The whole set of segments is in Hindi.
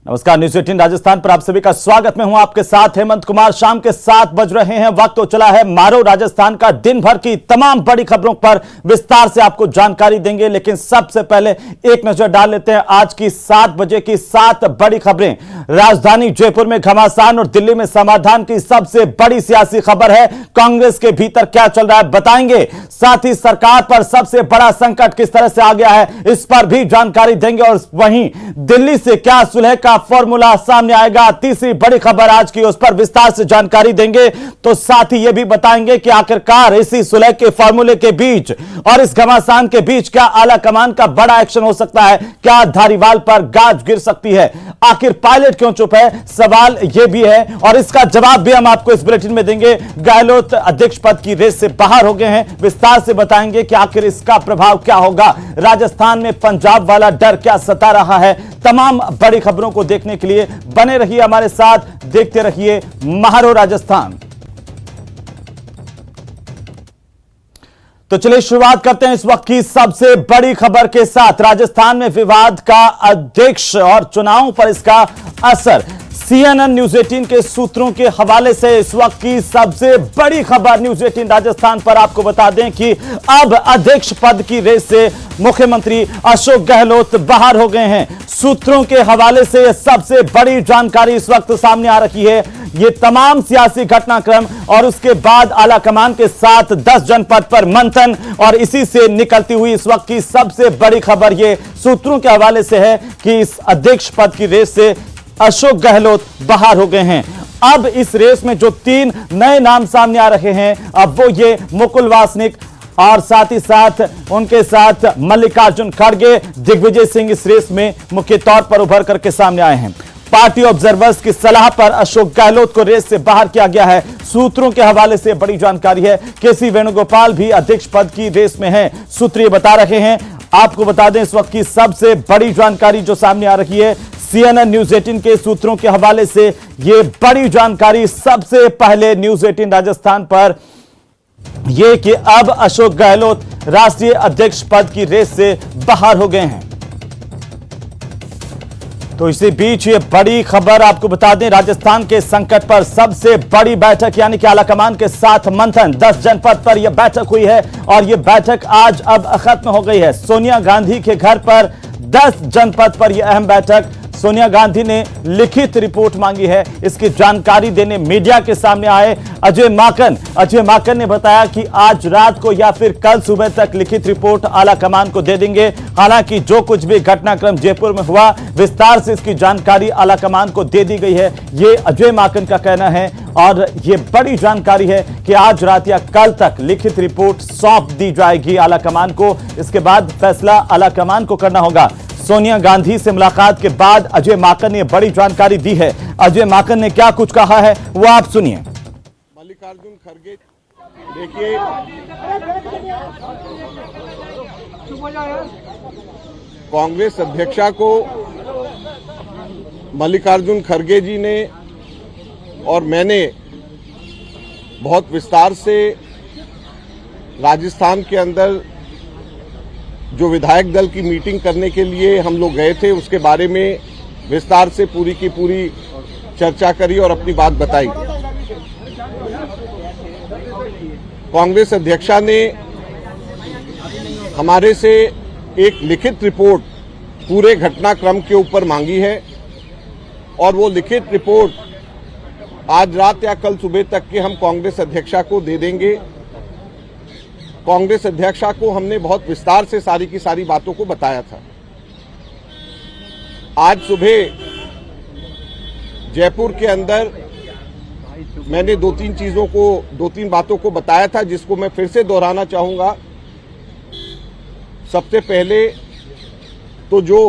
नमस्कार, न्यूज़ 18 राजस्थान पर आप सभी का स्वागत। मैं हूं आपके साथ हेमंत कुमार। शाम के 7 बज रहे हैं, वक्त तो चला है मारो राजस्थान का। दिन भर की तमाम बड़ी खबरों पर विस्तार से आपको जानकारी देंगे, लेकिन सबसे पहले एक नजर डाल लेते हैं आज की 7 बजे की 7 बड़ी खबरें। राजधानी जयपुर में घमासान और दिल्ली में समाधान की सबसे बड़ी सियासी खबर है। कांग्रेस के भीतर क्या चल रहा है बताएंगे, साथ ही सरकार पर सबसे बड़ा संकट किस तरह से आ गया है इस पर भी जानकारी देंगे। और वहीं दिल्ली से क्या सुलह का फॉर्मूला सामने आएगा, तीसरी बड़ी खबर आज की, उस पर विस्तार से जानकारी देंगे। तो साथ ही यह भी बताएंगे कि आखिरकार इसी सुलह के फॉर्मूले के बीच और इस घमासान के बीच क्या आला कमान का बड़ा एक्शन हो सकता है, क्या धारीवाल पर गाज गिर सकती है, आखिर पायलट क्यों चुप है, सवाल यह भी है और इसका जवाब भी हम आपको इस बुलेटिन में देंगे। गहलोत अध्यक्ष पद की रेस से बाहर हो गए हैं, विस्तार से बताएंगे कि आखिर इसका प्रभाव क्या होगा। राजस्थान में पंजाब वाला डर क्या सता रहा है। तमाम बड़ी खबरों को देखने के लिए बने रहिए हमारे साथ, देखते रहिए महारो राजस्थान। तो चलिए शुरुआत करते हैं इस वक्त की सबसे बड़ी खबर के साथ। राजस्थान में विवाद का अध्यक्ष और चुनावों पर इसका असर। CNN न्यूज़ 18 के सूत्रों के हवाले से इस वक्त की सबसे बड़ी खबर न्यूज़ 18 राजस्थान पर आपको बता दें कि अब अध्यक्ष पद की रेस से मुख्यमंत्री अशोक गहलोत बाहर हो गए हैं। सूत्रों के हवाले से सबसे बड़ी जानकारी इस वक्त सामने आ रही है। ये तमाम सियासी घटनाक्रम और उसके बाद आला कमान के साथ 10 जनपद पर मंथन और इसी से निकलती हुई इस वक्त की सबसे बड़ी खबर ये सूत्रों के हवाले से है कि इस अध्यक्ष पद की रेस से अशोक गहलोत बाहर हो गए हैं। अब इस रेस में जो 3 नए नाम सामने आ रहे हैं, अब वो ये मुकुल वासनिक और साथ ही साथ उनके साथ मल्लिकार्जुन खड़गे, दिग्विजय सिंह इस रेस में मुख्य तौर पर उभर करके सामने आए हैं। पार्टी ऑब्जर्वर्स की सलाह पर अशोक गहलोत को रेस से बाहर किया गया है। सूत्रों के हवाले से बड़ी जानकारी है। केसी वेणुगोपाल भी अध्यक्ष पद की रेस में है, सूत्र ये बता रहे हैं। आपको बता दें इस वक्त की सबसे बड़ी जानकारी जो सामने आ रही है CNN न्यूज़ 18 के सूत्रों के हवाले से, यह बड़ी जानकारी सबसे पहले न्यूज़ 18 राजस्थान पर यह कि अब अशोक गहलोत राष्ट्रीय अध्यक्ष पद की रेस से बाहर हो गए हैं। तो इसी बीच ये बड़ी खबर आपको बता दें, राजस्थान के संकट पर सबसे बड़ी बैठक यानी कि आलाकमान के साथ मंथन 10 जनपद पर यह बैठक हुई है और यह बैठक आज अब खत्म हो गई है। सोनिया गांधी के घर पर 10 जनपद पर यह अहम बैठक। सोनिया गांधी ने लिखित रिपोर्ट मांगी है। इसकी जानकारी देने मीडिया के सामने आए अजय माकन ने बताया कि आज रात को या फिर कल सुबह तक लिखित रिपोर्ट आला कमान को दे देंगे। हालांकि जो कुछ भी घटनाक्रम जयपुर में हुआ, विस्तार से इसकी जानकारी आला कमान को दे दी गई है, ये अजय माकन का कहना है। और ये बड़ी जानकारी है कि आज रात या कल तक लिखित रिपोर्ट सौंप दी जाएगी आला कमान को। इसके बाद फैसला आला कमान को करना होगा। सोनिया गांधी से मुलाकात के बाद अजय माकन ने बड़ी जानकारी दी है। अजय माकन ने क्या कुछ कहा है वो आप सुनिए। मल्लिकार्जुन खड़गे, देखिए कांग्रेस अध्यक्षा को मल्लिकार्जुन खड़गे जी ने और मैंने बहुत विस्तार से राजस्थान के अंदर जो विधायक दल की मीटिंग करने के लिए हम लोग गए थे उसके बारे में विस्तार से पूरी की पूरी चर्चा करी और अपनी बात बताई। कांग्रेस अध्यक्षा ने हमारे से एक लिखित रिपोर्ट पूरे घटनाक्रम के ऊपर मांगी है और वो लिखित रिपोर्ट आज रात या कल सुबह तक के हम कांग्रेस अध्यक्षा को दे देंगे। कांग्रेस अध्यक्षा को हमने बहुत विस्तार से सारी की सारी बातों को बताया था। आज सुबह जयपुर के अंदर मैंने 2-3 बातों को बताया था जिसको मैं फिर से दोहराना चाहूंगा। सबसे पहले तो जो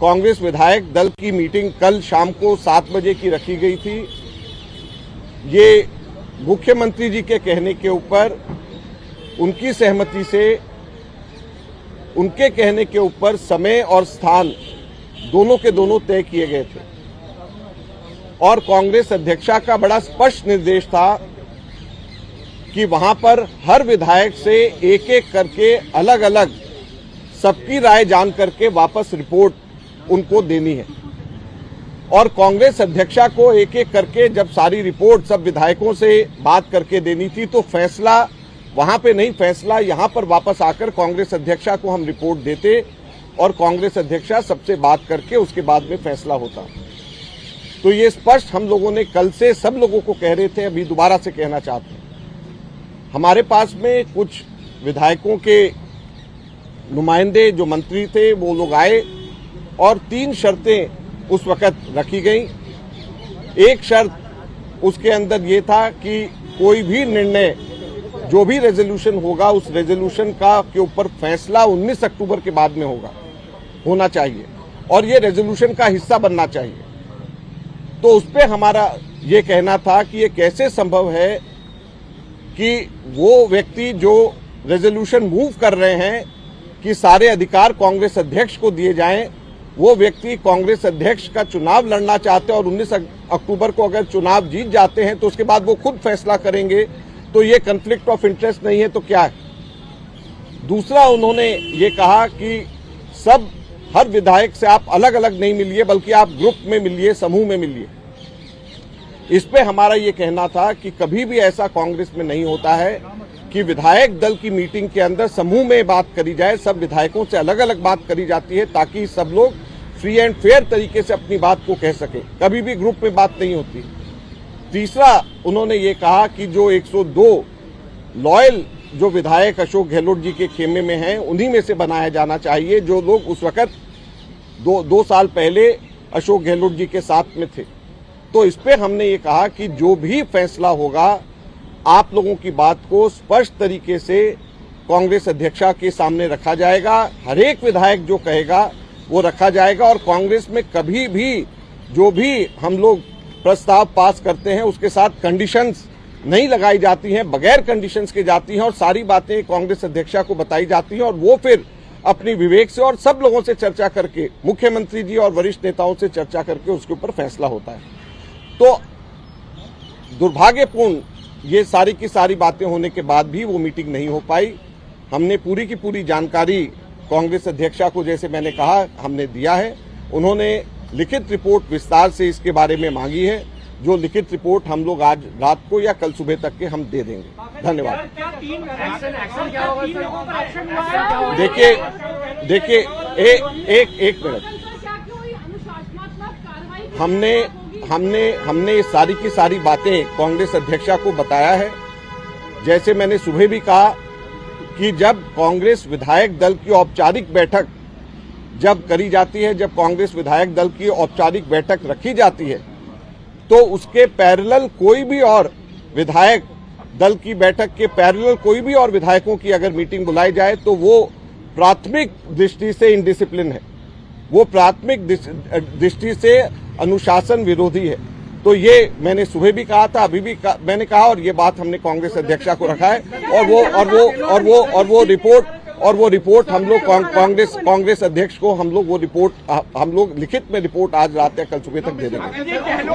कांग्रेस विधायक दल की मीटिंग कल शाम को 7 बजे की रखी गई थी, ये मुख्यमंत्री जी के कहने के ऊपर, उनकी सहमति से, उनके कहने के ऊपर समय और स्थान दोनों के दोनों तय किए गए थे और कांग्रेस अध्यक्षा का बड़ा स्पष्ट निर्देश था कि वहां पर हर विधायक से एक एक करके अलग अलग सबकी राय जान करके वापस रिपोर्ट उनको देनी है। और कांग्रेस अध्यक्षा को एक एक करके जब सारी रिपोर्ट सब विधायकों से बात करके देनी थी, तो फैसला वहां पे नहीं, फैसला यहां पर वापस आकर कांग्रेस अध्यक्षा को हम रिपोर्ट देते और कांग्रेस अध्यक्षा सबसे बात करके उसके बाद में फैसला होता। तो ये स्पष्ट हम लोगों ने कल से सब लोगों को कह रहे थे, अभी दोबारा से कहना चाहते हैं। हमारे पास में कुछ विधायकों के नुमाइंदे जो मंत्री थे वो लोग आए और 3 शर्तें उस वक्त रखी गई। एक शर्त उसके अंदर ये था कि कोई भी निर्णय, जो भी रेजोल्यूशन होगा, उस रेजोल्यूशन का के ऊपर फैसला 19 अक्टूबर के बाद में होना चाहिए और ये रेजोल्यूशन का हिस्सा बनना चाहिए। तो उस पर हमारा ये कहना था कि ये कैसे संभव है कि वो व्यक्ति जो रेजोल्यूशन मूव कर रहे हैं कि सारे अधिकार कांग्रेस अध्यक्ष को दिए जाएं, वो व्यक्ति कांग्रेस अध्यक्ष का चुनाव लड़ना चाहते हैं और 19 अक्टूबर को अगर चुनाव जीत जाते हैं तो उसके बाद वो खुद फैसला करेंगे, तो ये कन्फ्लिक्ट ऑफ इंटरेस्ट नहीं है तो क्या है। दूसरा, उन्होंने ये कहा कि हर विधायक से आप अलग अलग नहीं मिलिए, बल्कि आप ग्रुप में मिलिए, समूह में मिलिए। इस पे हमारा ये कहना था कि कभी भी ऐसा कांग्रेस में नहीं होता है कि विधायक दल की मीटिंग के अंदर समूह में बात करी जाए, सब विधायकों से अलग अलग बात करी जाती है ताकि सब लोग फ्री एंड फेयर तरीके से अपनी बात को कह सके, कभी भी ग्रुप में बात नहीं होती। तीसरा, उन्होंने ये कहा कि जो 102 लॉयल जो विधायक अशोक गहलोत जी के खेमे में हैं, उन्हीं में से बनाया जाना चाहिए, जो लोग उस वक्त दो साल पहले अशोक गहलोत जी के साथ में थे। तो इस पे हमने ये कहा कि जो भी फैसला होगा, आप लोगों की बात को स्पष्ट तरीके से कांग्रेस अध्यक्षा के सामने रखा जाएगा, हर एक विधायक जो कहेगा वो रखा जाएगा और कांग्रेस में कभी भी जो भी हम लोग प्रस्ताव पास करते हैं उसके साथ कंडीशंस नहीं लगाई जाती हैं, बगैर कंडीशंस के जाती हैं और सारी बातें कांग्रेस अध्यक्षा को बताई जाती हैं और वो फिर अपनी विवेक से और सब लोगों से चर्चा करके, मुख्यमंत्री जी और वरिष्ठ नेताओं से चर्चा करके उसके ऊपर फैसला होता है। तो दुर्भाग्यपूर्ण ये सारी की सारी बातें होने के बाद भी वो मीटिंग नहीं हो पाई। हमने पूरी की पूरी जानकारी कांग्रेस अध्यक्षा को, जैसे मैंने कहा, हमने दिया है। उन्होंने लिखित रिपोर्ट विस्तार से इसके बारे में मांगी है, जो लिखित रिपोर्ट हम लोग आज रात को या कल सुबह तक के हम दे देंगे। धन्यवाद। देखिए एक मिनट, हमने ये सारी की सारी बातें कांग्रेस अध्यक्षा को बताया है। जैसे मैंने सुबह भी कहा कि जब कांग्रेस विधायक दल की औपचारिक बैठक जब करी जाती है, जब कांग्रेस विधायक दल की औपचारिक बैठक रखी जाती है, तो उसके पैरेलल कोई भी और विधायक दल की बैठक के पैरेलल कोई भी और विधायकों की अगर मीटिंग बुलाई जाए तो वो प्राथमिक दृष्टि से इनडिसिप्लिन है, वो प्राथमिक दृष्टि से अनुशासन विरोधी है। तो ये मैंने सुबह भी कहा था, अभी भी मैंने कहा और ये बात हमने कांग्रेस अध्यक्षा को रखा है और वो रिपोर्ट हम लोग कांग्रेस अध्यक्ष को हम लोग लिखित में रिपोर्ट आज रात या कल सुबह तक दे देंगे।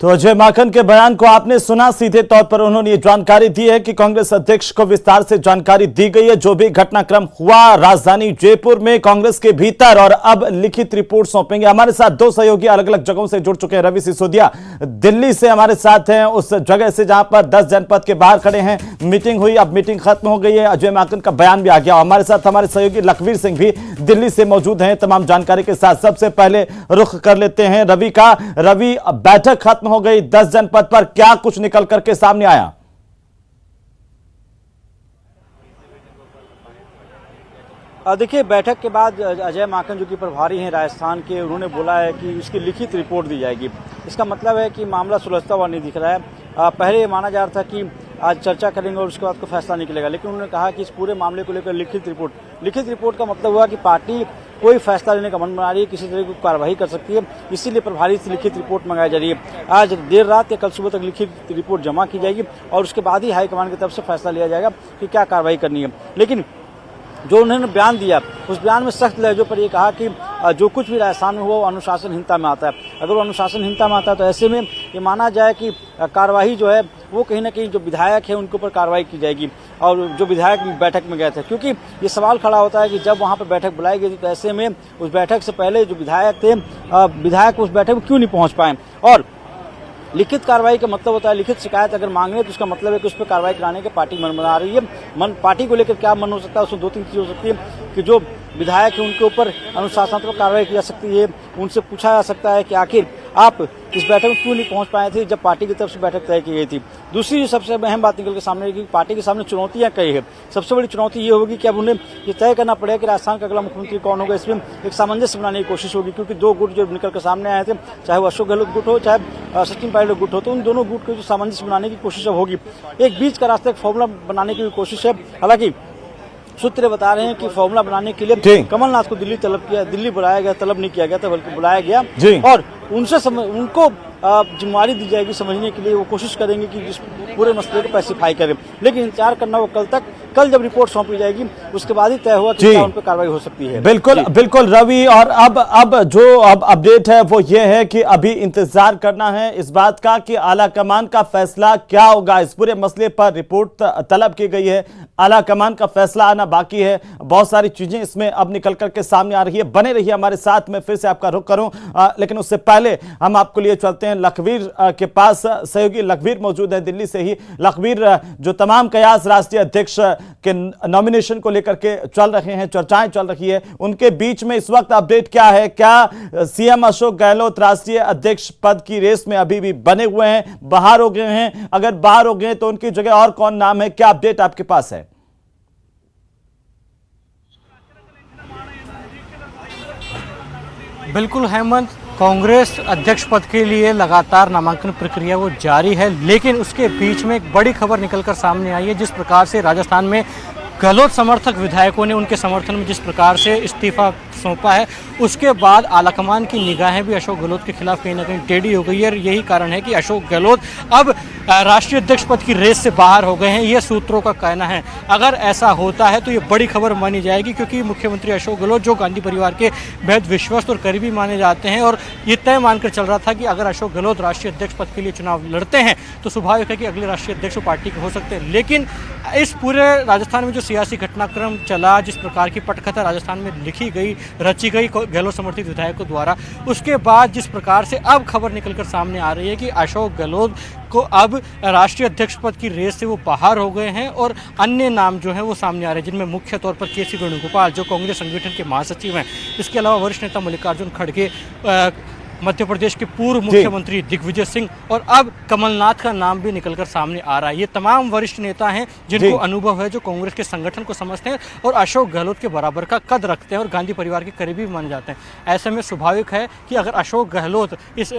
तो अजय माकन के बयान को आपने सुना। सीधे तौर पर उन्होंने ये जानकारी दी है कि कांग्रेस अध्यक्ष को विस्तार से जानकारी दी गई है, जो भी घटनाक्रम हुआ राजधानी जयपुर में कांग्रेस के भीतर, और अब लिखित रिपोर्ट सौंपेंगे। हमारे साथ 2 सहयोगी अलग अलग जगहों से जुड़ चुके हैं। रवि सिसोदिया दिल्ली से हमारे साथ हैं, उस जगह से जहां पर 10 जनपद के बाहर खड़े हैं। मीटिंग हुई, अब मीटिंग खत्म हो गई है, अजय माकन का बयान भी आ गया। हमारे साथ हमारे सहयोगी लखवीर सिंह भी दिल्ली से मौजूद हैं तमाम जानकारी के साथ। सबसे पहले रुख कर लेते हैं रवि का। रवि, बैठक खत्म हो गई 10 जनपद पर, क्या कुछ निकल करके सामने आया? देखिए, बैठक के बाद अजय माकन जो कि प्रभारी हैं राजस्थान के, उन्होंने बोला है कि इसकी लिखित रिपोर्ट दी जाएगी। इसका मतलब है कि मामला सुलझता हुआ नहीं दिख रहा है। पहले ये माना जा रहा था कि आज चर्चा करेंगे और उसके बाद को फैसला निकलेगा, लेकिन उन्होंने कहा कि इस पूरे मामले को लेकर लिखित रिपोर्ट का मतलब हुआ कि पार्टी कोई फैसला लेने का मन बना रही है, किसी तरह की कार्रवाई कर सकती है, इसीलिए प्रभारी से लिखित रिपोर्ट मंगाई जा रही है। आज देर रात या कल सुबह तक लिखित रिपोर्ट जमा की जाएगी और उसके बाद ही हाईकमान की तरफ से फैसला लिया जाएगा कि क्या कार्रवाई करनी है। लेकिन जो उन्होंने बयान दिया, उस बयान में सख्त लहजों पर यह कहा कि जो कुछ भी राजस्थान में हुआ वो अनुशासनहीनता में आता है। अगर वो अनुशासनहीनता में आता है तो ऐसे में ये माना जाए कि कार्रवाई जो है वो कहीं ना कहीं जो विधायक है उनके ऊपर कार्रवाई की जाएगी, और जो विधायक बैठक में गए थे, क्योंकि ये सवाल खड़ा होता है कि जब वहाँ पर बैठक बुलाई गई थी तो ऐसे में उस बैठक से पहले जो विधायक थे विधायक उस बैठक में क्यों नहीं पहुंच पाए। और लिखित कार्रवाई का मतलब होता है, लिखित शिकायत अगर मांग रहे हैं तो उसका मतलब है कि उस पर कार्रवाई कराने के पार्टी मन बना रही है। पार्टी को लेकर क्या मन हो सकता है, उसमें दो तीन चीज़ हो सकती है कि जो विधायक है उनके ऊपर अनुशासनात्मक कार्रवाई की जा सकती है, उनसे पूछा जा सकता है कि आखिर आप इस बैठक में क्यों नहीं पहुंच पाए थे जब पार्टी की तरफ से बैठक तय की गई थी। दूसरी जो सबसे अहम बात निकल के सामने है कि पार्टी के सामने चुनौतियां कई है। सबसे बड़ी चुनौती ये होगी कि अब उन्हें ये तय करना पड़ेगा कि राजस्थान का अगला मुख्यमंत्री कौन होगा। इसमें एक सामंजस्य बनाने की कोशिश होगी, क्योंकि दो गुट जो निकल कर सामने आए थे, चाहे वो अशोक गहलोत गुट हो चाहे सचिन पायलट गुट हो, तो उन दोनों गुट को जो सामंजस्य बनाने की कोशिश अब होगी। एक बीच का रास्ता, एक फॉर्मूला बनाने की भी कोशिश है। हालांकि सूत्र बता रहे हैं कि फॉर्मूला बनाने के लिए कमलनाथ को दिल्ली बुलाया गया, तलब नहीं किया गया था बल्कि बुलाया गया और उनसे उनको जिम्मेवारी दी जाएगी समझने के लिए। वो कोशिश करेंगे कि इस पूरे मसले को पैसिफाई करें, लेकिन इंतजार करना वो कल जब रिपोर्ट सौंपी जाएगी उसके बाद ही तय हुआ कि क्या उन पर कार्रवाई हो सकती है। बिल्कुल बिल्कुल रवि, और अब जो अपडेट है वो ये है कि अभी इंतजार करना है इस बात का कि आला कमान का फैसला क्या होगा। इस पूरे मसले पर रिपोर्ट तलब की गई है, आला कमान का फैसला आना बाकी है। बहुत सारी चीजें इसमें अब निकल करके सामने आ रही है। बने रहिए हमारे साथ, में फिर से आपका रुख करूं, लेकिन उससे पहले हम आपको लिए चलते हैं लखवीर के पास। सहयोगी लखवीर मौजूद है दिल्ली से ही। लखवीर, जो तमाम कयास राष्ट्रीय अध्यक्ष के नॉमिनेशन को लेकर के चल रहे हैं, चर्चाएं चल रही है, उनके बीच में इस वक्त अपडेट क्या है? क्या सीएम अशोक गहलोत राष्ट्रीय अध्यक्ष पद की रेस में अभी भी बने हुए हैं, बाहर हो गए हैं? अगर बाहर हो गए तो उनकी जगह और कौन नाम है? क्या अपडेट आपके पास है? बिल्कुल हेमंत, कांग्रेस अध्यक्ष पद के लिए लगातार नामांकन प्रक्रिया वो जारी है, लेकिन उसके बीच में एक बड़ी खबर निकलकर सामने आई है। जिस प्रकार से राजस्थान में गहलोत समर्थक विधायकों ने उनके समर्थन में जिस प्रकार से इस्तीफा सौंपा है, उसके बाद आलाकमान की निगाहें भी अशोक गहलोत के खिलाफ कहीं ना कहीं टेढ़ी हो गई है। और यही कारण है कि अशोक गहलोत अब राष्ट्रीय अध्यक्ष पद की रेस से बाहर हो गए हैं, ये सूत्रों का कहना है। अगर ऐसा होता है तो ये बड़ी खबर मानी जाएगी, क्योंकि मुख्यमंत्री अशोक गहलोत जो गांधी परिवार के बेहद विश्वस्त और करीबी माने जाते हैं, और ये तय मानकर चल रहा था कि अगर अशोक गहलोत राष्ट्रीय अध्यक्ष पद के लिए चुनाव लड़ते हैं तो स्वाभाविक है कि अगले राष्ट्रीय अध्यक्ष पार्टी के हो सकते हैं। लेकिन इस पूरे राजस्थान में जो सियासी घटनाक्रम चला, जिस प्रकार की पटकथा राजस्थान में लिखी गई, रची गई गहलोत समर्थित विधायकों द्वारा, उसके बाद जिस प्रकार से अब खबर निकलकर सामने आ रही है कि अशोक गहलोत को अब राष्ट्रीय अध्यक्ष पद की रेस से वो बाहर हो गए हैं, और अन्य नाम जो हैं वो सामने आ रहे हैं, जिनमें मुख्य तौर पर के.सी. वेणुगोपाल जो कांग्रेस संगठन के महासचिव हैं, इसके अलावा वरिष्ठ नेता मल्लिकार्जुन खड़गे, मध्य प्रदेश के पूर्व मुख्यमंत्री दिग्विजय सिंह, और अब कमलनाथ का नाम भी निकलकर सामने आ रहा है। ये तमाम वरिष्ठ नेता हैं जिनको अनुभव है, जो कांग्रेस के संगठन को समझते हैं और अशोक गहलोत के बराबर का कद रखते हैं और गांधी परिवार के करीबी माने जाते हैं। ऐसे में स्वाभाविक है कि अगर अशोक गहलोत इस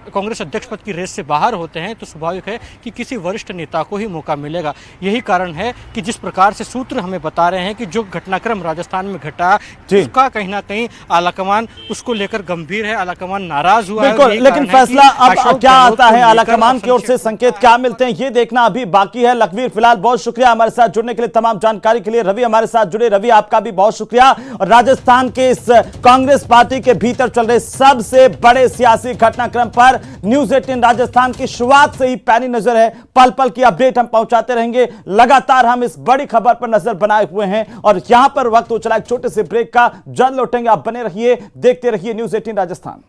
कांग्रेस अध्यक्ष पद की रेस से बाहर होते हैं तो स्वाभाविक है कि किसी वरिष्ठ नेता को ही मौका मिलेगा। यही कारण है कि जिस प्रकार से सूत्र हमें बता रहे हैं कि जो घटनाक्रम राजस्थान में घटा, उसका कहीं ना कहीं आलाकमान उसको लेकर गंभीर है, आलाकमान नाराज हुआ है। लेकिन फैसला अब क्या आता है, आलाकमान की ओर से संकेत क्या मिलते हैं, ये देखना अभी बाकी है। लखवीर, फिलहाल बहुत शुक्रिया हमारे साथ जुड़ने के लिए, तमाम जानकारी के लिए। रवि हमारे साथ जुड़े, रवि आपका भी बहुत शुक्रिया। और राजस्थान के इस कांग्रेस पार्टी के भीतर चल रहे सबसे बड़े सियासी घटनाक्रम पर न्यूज़ 18 राजस्थान की शुरुआत से ही पैनी नजर है। पल पल की अपडेट हम पहुंचाते रहेंगे। लगातार हम इस बड़ी खबर पर नजर बनाए हुए हैं और यहां पर वक्त हो चला एक छोटे से ब्रेक का। जल्द लौटेंगे, आप बने रहिए, देखते रहिए न्यूज़ 18 राजस्थान।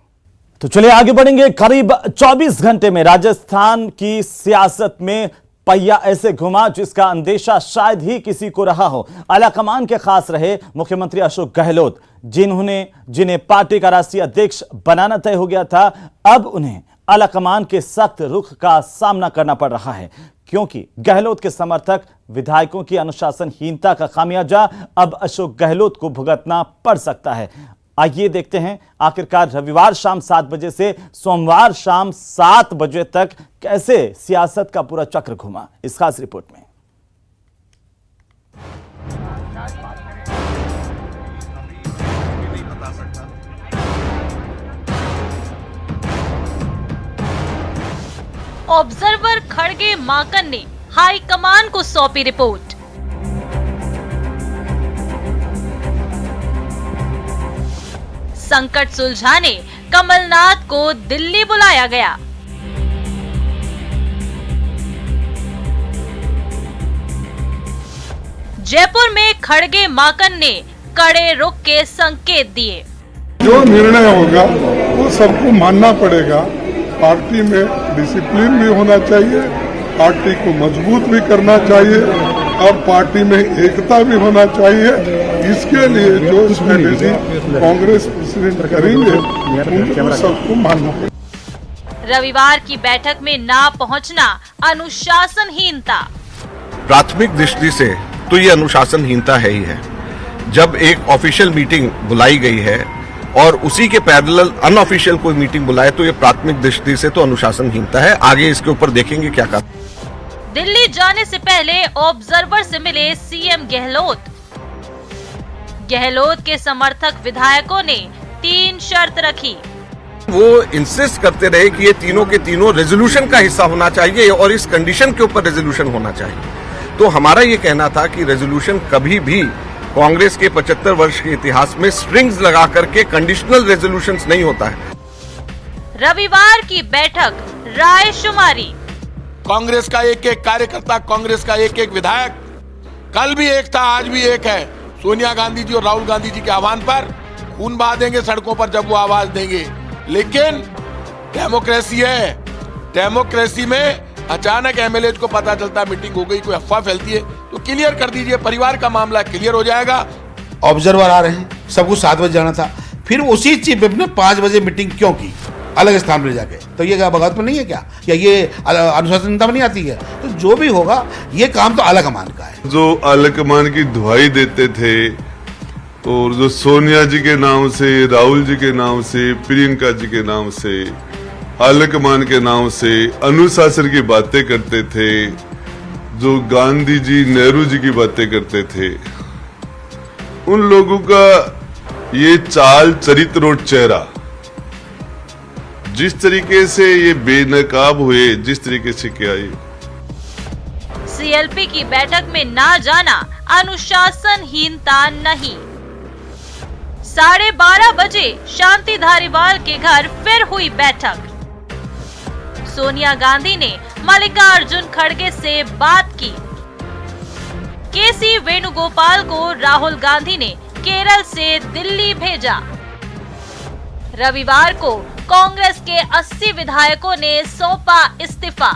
तो चलिए आगे बढ़ेंगे। करीब 24 घंटे में राजस्थान की सियासत में पहिया ऐसे घुमा जिसका अंदेशा शायद ही किसी को रहा हो। आलाकमान के खास रहे मुख्यमंत्री अशोक गहलोत, जिन्हें पार्टी का राष्ट्रीय अध्यक्ष बनाना तय हो गया था। अब उन्हें आलाकमान के सख्त रुख का सामना करना पड़ रहा है, क्योंकि गहलोत के समर्थक विधायकों की अनुशासनहीनता का खामियाजा अब अशोक गहलोत को भुगतना पड़ सकता है। आइए देखते हैं आखिरकार रविवार शाम 7 बजे से सोमवार शाम 7 बजे तक कैसे सियासत का पूरा चक्र घुमा, इस खास रिपोर्ट में। ऑब्जर्वर खड़गे माकन ने हाईकमान को सौंपी रिपोर्ट। संकट सुलझाने कमलनाथ को दिल्ली बुलाया गया। जयपुर में खड़गे माकन ने कड़े रुख के संकेत दिए। जो निर्णय होगा सबको मानना पड़ेगा। पार्टी में डिसिप्लिन भी होना चाहिए, पार्टी को मजबूत भी करना चाहिए और पार्टी में एकता भी होना चाहिए। इसके लिए जो स्ट्रेटेजी कांग्रेस प्रेसिडेंट करेंगे उनको सबको मानना पड़ेगा। रविवार की बैठक में ना पहुंचना अनुशासनहीनता। प्राथमिक दृष्टि से तो ये अनुशासनहीनता है ही है। जब एक ऑफिशियल मीटिंग बुलाई गई है और उसी के पैरेलल अनऑफिशियल कोई मीटिंग बुलाए तो ये प्राथमिक दृष्टि से तो अनुशासनहीनता है। आगे इसके ऊपर देखेंगे क्या कर। दिल्ली जाने से पहले ऑब्जर्वर से मिले सीएम गहलोत। गहलोत के समर्थक विधायकों ने 3 शर्त रखी। वो इंसिस्ट करते रहे कि ये तीनों के तीनों रेजोल्यूशन का हिस्सा होना चाहिए और इस कंडीशन के ऊपर रेजोल्यूशन होना चाहिए। तो हमारा ये कहना था कि रेजोल्यूशन कभी भी कांग्रेस के 75 वर्ष के इतिहास में स्ट्रिंग्स लगा करके कंडीशनल रेजोल्यूशंस नहीं होता है। रविवार की बैठक रायशुमारी। कांग्रेस का एक एक कार्यकर्ता, कांग्रेस का एक एक विधायक कल भी एक था, आज भी एक है। सोनिया गांधी जी और राहुल गांधी जी के आह्वान पर खून बहा देंगे सड़कों पर जब वो आवाज देंगे। लेकिन डेमोक्रेसी है, डेमोक्रेसी में अचानक एमएलए को पता चलता मीटिंग हो गई, कोई अफवाह फैलती है तो क्लियर कर दीजिए, परिवार का मामला क्लियर हो जाएगा। ऑब्जर्वर आ रहे हैं, सबको 7 बजे जाना था, फिर उसी चीफ विप ने 5 बजे मीटिंग क्यों की अलग स्थान पर जाके? तो ये क्या बगावत में नहीं है क्या, या ये अनुशासनता में नहीं आती है? तो जो भी होगा ये काम तो आला कमान का है। जो आला कमान की दुहाई देते थे और जो सोनिया जी के नाम से, राहुल जी के नाम से, प्रियंका जी के नाम से, आला कमान के नाम से अनुशासन की बातें करते थे, जो गांधी जी, नेहरू जी की बातें करते थे, उन लोगों का ये चाल, चरित्र और चेहरा, जिस तरीके से ये बेनकाब हुए, जिस तरीके से किया ये। सीएलपी की बैठक में ना जाना अनुशासनहीनता नहीं। 12:30 बजे शांति धारीवाल के घर फिर हुई बैठक। सोनिया गांधी ने मल्लिकार्जुन खड़गे से बात की। केसी वेणुगोपाल को राहुल गांधी ने केरल से दिल्ली भेजा। रविवार को कांग्रेस के 80 विधायकों ने सौंपा इस्तीफा।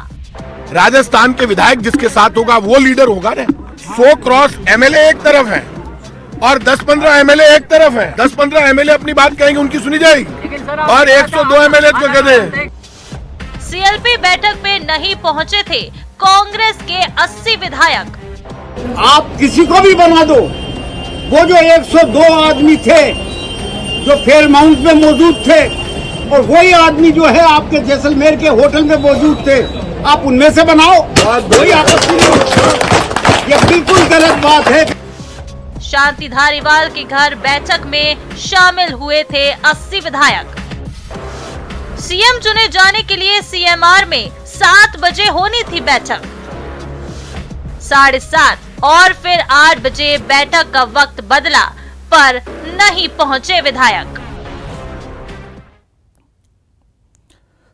राजस्थान के विधायक जिसके साथ होगा वो लीडर होगा ना। 100 क्रॉस एमएलए एक तरफ है और 10-15 एमएलए एक तरफ है। 10-15 एमएलए अपनी बात कहेंगे, उनकी सुनी जाएगी और 102 एमएलए को कहते। सीएलपी बैठक में नहीं पहुंचे थे कांग्रेस के 80 विधायक। आप किसी को भी बना दो, वो जो 102 आदमी थे जो फेयरमाउंट में मौजूद थे और वही आदमी जो है आपके जैसलमेर के होटल में मौजूद थे, आप उनमें से बनाओ, कोई आपत्ति नहीं। ये बिल्कुल गलत बात है। शांति धारीवाल के घर बैठक में शामिल हुए थे 80 विधायक। सीएम चुने जाने के लिए सीएमआर में 7 बजे होनी थी बैठक। 7:30 और फिर 8 बजे बैठक का वक्त बदला पर नहीं पहुंचे विधायक।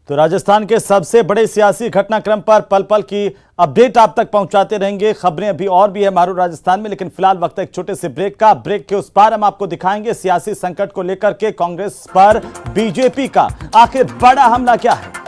तो राजस्थान के सबसे बड़े सियासी घटनाक्रम पर पल पल की अपडेट आप तक पहुंचाते रहेंगे। खबरें अभी और भी है मारू राजस्थान में, लेकिन फिलहाल वक्त एक छोटे से ब्रेक का। ब्रेक के उस पार हम आपको दिखाएंगे सियासी संकट को लेकर के कांग्रेस पर बीजेपी का आखिर बड़ा हमला क्या है।